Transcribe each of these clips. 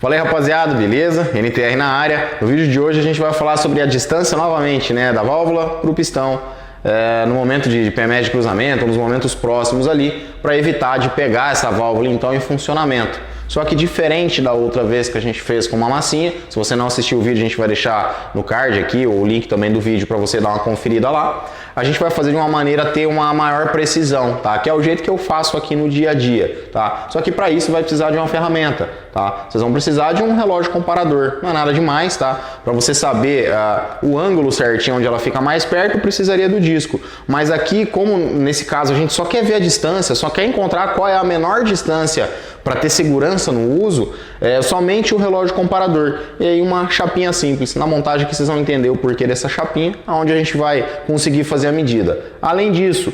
Fala aí, rapaziada, beleza? NTR na área. No vídeo de hoje a gente vai falar sobre a distância novamente, né, da válvula para o pistão no momento de PMS de cruzamento, nos momentos próximos ali, para evitar de pegar essa válvula então em funcionamento. Só que diferente da outra vez que a gente fez com uma massinha, se você não assistiu o vídeo, a gente vai deixar no card aqui, o link também do vídeo para você dar uma conferida lá. A gente vai fazer de uma maneira a ter uma maior precisão, tá? Que é o jeito que eu faço aqui no dia a dia, tá? Só que para isso vai precisar de uma ferramenta, tá? Vocês vão precisar de um relógio comparador, não é nada demais, tá? Para você saber o ângulo certinho onde ela fica mais perto, precisaria do disco. Mas aqui, como nesse caso a gente só quer ver a distância, só quer encontrar qual é a menor distância para ter segurança no uso, somente o relógio comparador e aí uma chapinha simples. Na montagem que vocês vão entender o porquê dessa chapinha, onde a gente vai conseguir fazer a medida. Além disso,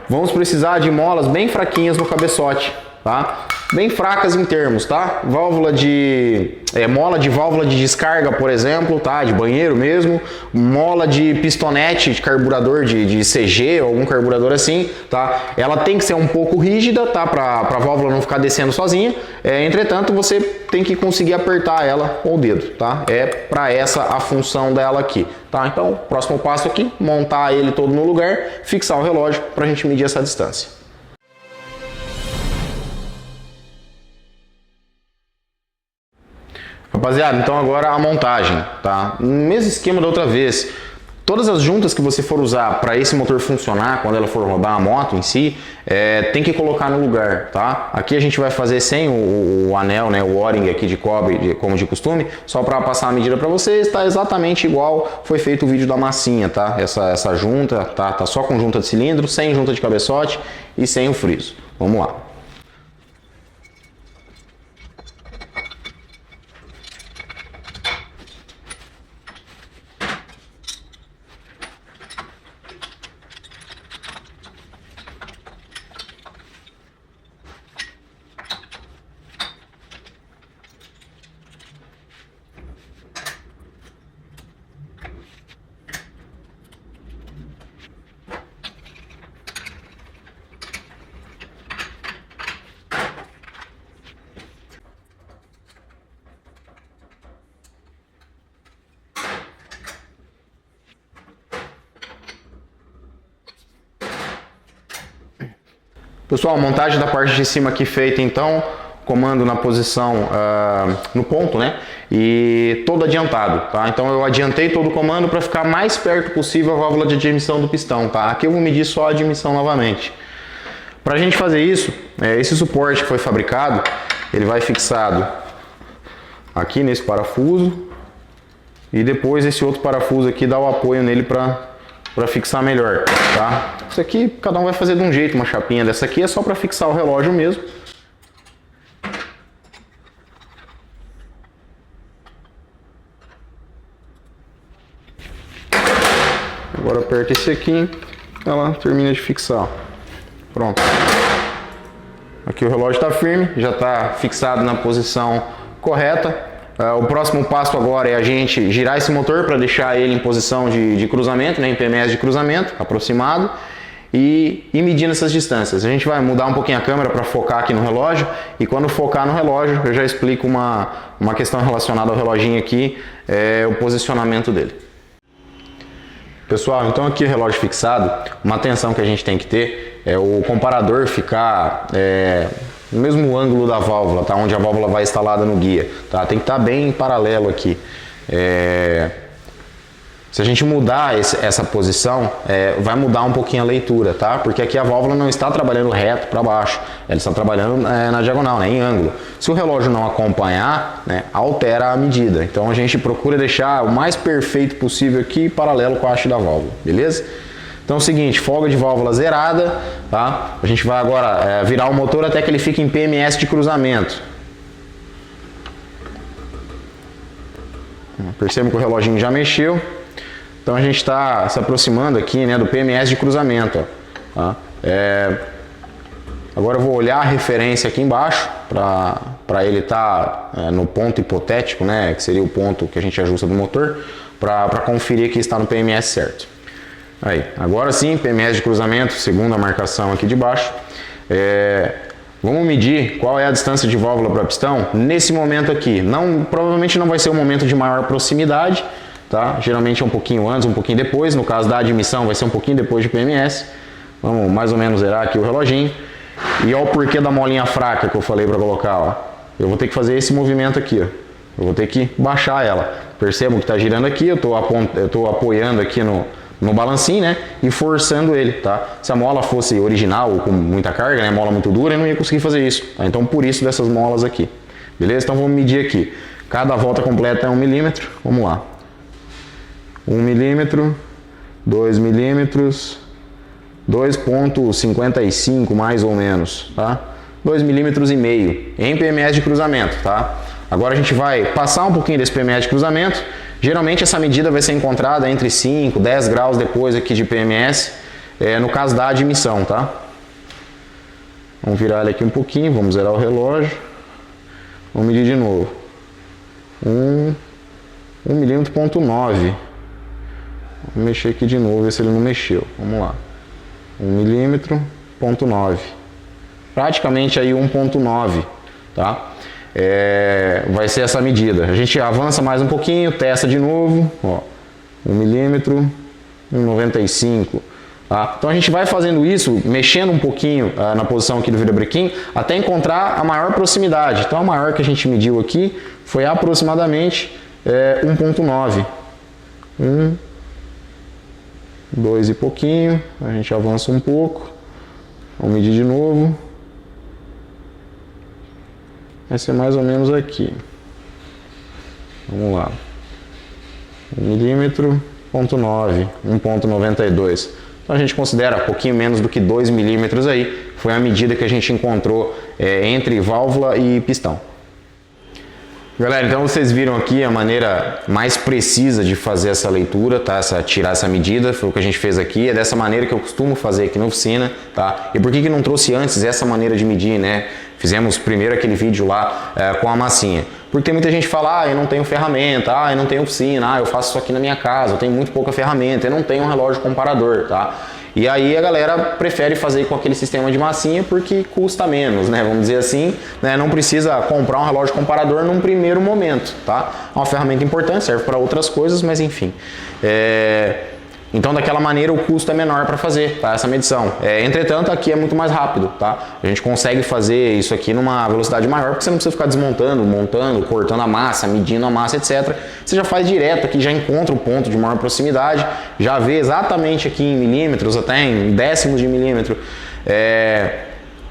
vamos precisar de molas bem fraquinhas no cabeçote, tá? Bem fracas em termos, tá? Válvula de mola de válvula de descarga, por exemplo, tá? De banheiro mesmo, mola de pistonete de carburador de CG ou algum carburador assim, tá? Ela tem que ser um pouco rígida, tá? Para a válvula não ficar descendo sozinha. Entretanto, você tem que conseguir apertar ela com o dedo, tá? É para essa a função dela aqui, tá? Então, próximo passo aqui, montar ele todo no lugar, fixar o relógio para a gente medir essa distância. Rapaziada, então agora a montagem, tá? No mesmo esquema da outra vez, todas as juntas que você for usar para esse motor funcionar, quando ela for rodar a moto em si, tem que colocar no lugar, tá? Aqui a gente vai fazer sem o anel, né, o O-ring aqui de cobre, como de costume, só para passar a medida para vocês, tá exatamente igual foi feito o vídeo da massinha, tá? Essa junta, tá só com junta de cilindro, sem junta de cabeçote e sem o friso. Vamos lá. Pessoal, montagem da parte de cima aqui feita, então, comando na posição, no ponto, né? E todo adiantado, tá? Então eu adiantei todo o comando para ficar mais perto possível a válvula de admissão do pistão, tá? Aqui eu vou medir só a admissão novamente. Para a gente fazer isso, esse suporte que foi fabricado, ele vai fixado aqui nesse parafuso e depois esse outro parafuso aqui dá o apoio nele para fixar melhor, tá? Isso aqui cada um vai fazer de um jeito, uma chapinha dessa aqui é só para fixar o relógio mesmo. Agora aperta esse aqui, ela termina de fixar. Pronto. Aqui o relógio está firme, já está fixado na posição correta. O próximo passo agora é a gente girar esse motor para deixar ele em posição de cruzamento, né, em PMS de cruzamento, aproximado, e medindo essas distâncias. A gente vai mudar um pouquinho a câmera para focar aqui no relógio, e quando focar no relógio eu já explico uma questão relacionada ao reloginho aqui, o posicionamento dele. Pessoal, então aqui o relógio fixado, uma atenção que a gente tem que ter é o comparador ficar no mesmo ângulo da válvula, tá? Onde a válvula vai instalada no guia, tá? Tem que estar bem em paralelo aqui. Se a gente mudar essa posição, vai mudar um pouquinho a leitura, tá? Porque aqui a válvula não está trabalhando reto para baixo, ela está trabalhando na diagonal, né? Em ângulo. Se o relógio não acompanhar, né, altera a medida. Então a gente procura deixar o mais perfeito possível aqui, paralelo com a haste da válvula, beleza? Então é o seguinte, folga de válvula zerada, tá? A gente vai agora virar o motor até que ele fique em PMS de cruzamento. Percebe que o reloginho já mexeu. Então a gente está se aproximando aqui, né, do PMS de cruzamento. Ó, tá? Agora eu vou olhar a referência aqui embaixo para ele estar no ponto hipotético, né, que seria o ponto que a gente ajusta do motor, para conferir que está no PMS certo. Aí, agora sim, PMS de cruzamento, segundo a marcação aqui de baixo. Vamos medir qual é a distância de válvula para pistão nesse momento aqui. Provavelmente não vai ser um momento de maior proximidade, tá? Geralmente é um pouquinho antes, um pouquinho depois. No caso da admissão vai ser um pouquinho depois de PMS. Vamos mais ou menos zerar aqui o reloginho. E olha o porquê da molinha fraca que eu falei para colocar, ó. Eu vou ter que fazer esse movimento aqui, ó. Eu vou ter que baixar ela. Percebam que está girando aqui, eu estou apoiando aqui no balancinho, né? E forçando ele, tá? Se a mola fosse original ou com muita carga, né? Mola muito dura, eu não ia conseguir fazer isso, tá? Então por isso dessas molas aqui. Beleza? Então vamos medir aqui. Cada volta completa é 1 milímetro. Vamos lá. 1 milímetro, 2 milímetros, 2,55 mais ou menos, tá? 2,5 milímetros em PMS de cruzamento, tá? Agora a gente vai passar um pouquinho desse PMS de cruzamento. Geralmente essa medida vai ser encontrada entre 5 e 10 graus depois aqui de PMS, no caso da admissão, tá? Vamos virar ele aqui um pouquinho, vamos zerar o relógio. Vamos medir de novo. 1 milímetro, ponto 9. Vamos mexer aqui de novo, ver se ele não mexeu. Vamos lá. 1 milímetro, ponto 9. Praticamente aí 1,9, tá? Vai ser essa medida. A gente avança mais um pouquinho, testa de novo, ó, 1 milímetro, 1,95. Tá? Então a gente vai fazendo isso, mexendo um pouquinho na posição aqui do virabrequim, até encontrar a maior proximidade. Então a maior que a gente mediu aqui foi aproximadamente 1,9. 2 e pouquinho, a gente avança um pouco, vamos medir de novo. Vai ser mais ou menos aqui. Vamos lá. 1 milímetro, ponto 9, 1,92. Então a gente considera um pouquinho menos do que 2 milímetros aí. Foi a medida que a gente encontrou entre válvula e pistão. Galera, então vocês viram aqui a maneira mais precisa de fazer essa leitura, tá? Tirar essa medida, foi o que a gente fez aqui, é dessa maneira que eu costumo fazer aqui na oficina, tá? E por que não trouxe antes essa maneira de medir, né? Fizemos primeiro aquele vídeo lá com a massinha. Porque tem muita gente que fala, eu não tenho ferramenta, eu não tenho oficina, eu faço isso aqui na minha casa, eu tenho muito pouca ferramenta, eu não tenho um relógio comparador, tá? E aí a galera prefere fazer com aquele sistema de massinha porque custa menos, né? Vamos dizer assim, né? Não precisa comprar um relógio comparador num primeiro momento, tá? É uma ferramenta importante, serve para outras coisas, mas enfim. Então, daquela maneira, o custo é menor para fazer, tá? Essa medição. Entretanto, aqui é muito mais rápido, tá? A gente consegue fazer isso aqui numa velocidade maior, porque você não precisa ficar desmontando, montando, cortando a massa, medindo a massa, etc. Você já faz direto aqui, já encontra o ponto de maior proximidade, já vê exatamente aqui em milímetros, até em décimos de milímetro,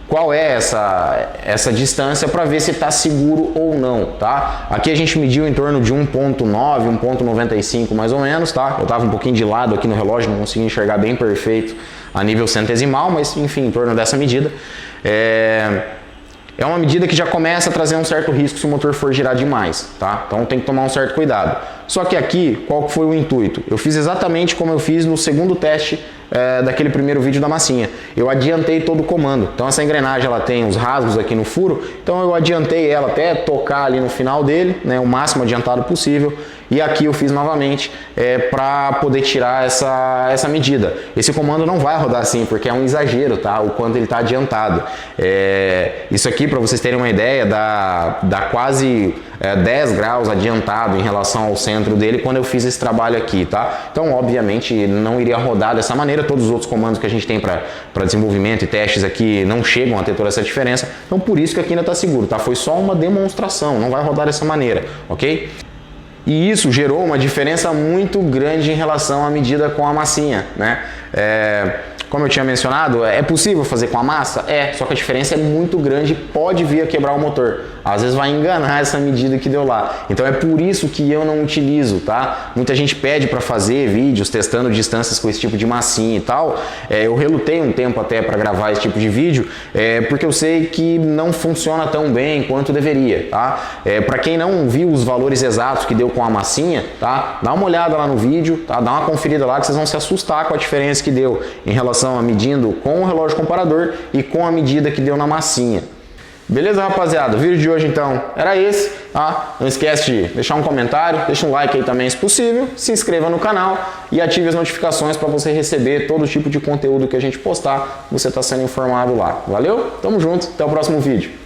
qual é essa distância para ver se está seguro ou não, tá? Aqui a gente mediu em torno de 1,9, 1,95 mais ou menos, tá? Eu estava um pouquinho de lado aqui no relógio, não consegui enxergar bem perfeito a nível centesimal, mas enfim, em torno dessa medida. É uma medida que já começa a trazer um certo risco se o motor for girar demais, tá? Então tem que tomar um certo cuidado. Só que aqui, qual foi o intuito? Eu fiz exatamente como eu fiz no segundo teste daquele primeiro vídeo da massinha. Eu adiantei todo o comando. Então essa engrenagem ela tem os rasgos aqui no furo, então eu adiantei ela até tocar ali no final dele, né, o máximo adiantado possível. E aqui eu fiz novamente para poder tirar essa medida. Esse comando não vai rodar assim, porque é um exagero, tá? O quanto ele está adiantado. Isso aqui, para vocês terem uma ideia, dá quase 10 graus adiantado em relação ao centro dele quando eu fiz esse trabalho aqui, tá? Então, obviamente, não iria rodar dessa maneira. Todos os outros comandos que a gente tem para desenvolvimento e testes aqui não chegam a ter toda essa diferença. Então, por isso que aqui ainda está seguro, tá? Foi só uma demonstração, não vai rodar dessa maneira, ok? E isso gerou uma diferença muito grande em relação à medida com a massinha, né? Como eu tinha mencionado, é possível fazer com a massa? Só que a diferença é muito grande e pode vir a quebrar o motor. Às vezes vai enganar essa medida que deu lá. Então é por isso que eu não utilizo, tá? Muita gente pede para fazer vídeos testando distâncias com esse tipo de massinha e tal. Eu relutei um tempo até para gravar esse tipo de vídeo, porque eu sei que não funciona tão bem quanto deveria, tá? Para quem não viu os valores exatos que deu com a massinha, tá? Dá uma olhada lá no vídeo, tá? Dá uma conferida lá que vocês vão se assustar com a diferença que deu em relação a medindo com o relógio comparador e com a medida que deu na massinha. Beleza, rapaziada? O vídeo de hoje, então, era esse, tá? Não esquece de deixar um comentário, deixa um like aí também, se possível, se inscreva no canal e ative as notificações para você receber todo tipo de conteúdo que a gente postar, você está sendo informado lá. Valeu? Tamo junto, até o próximo vídeo.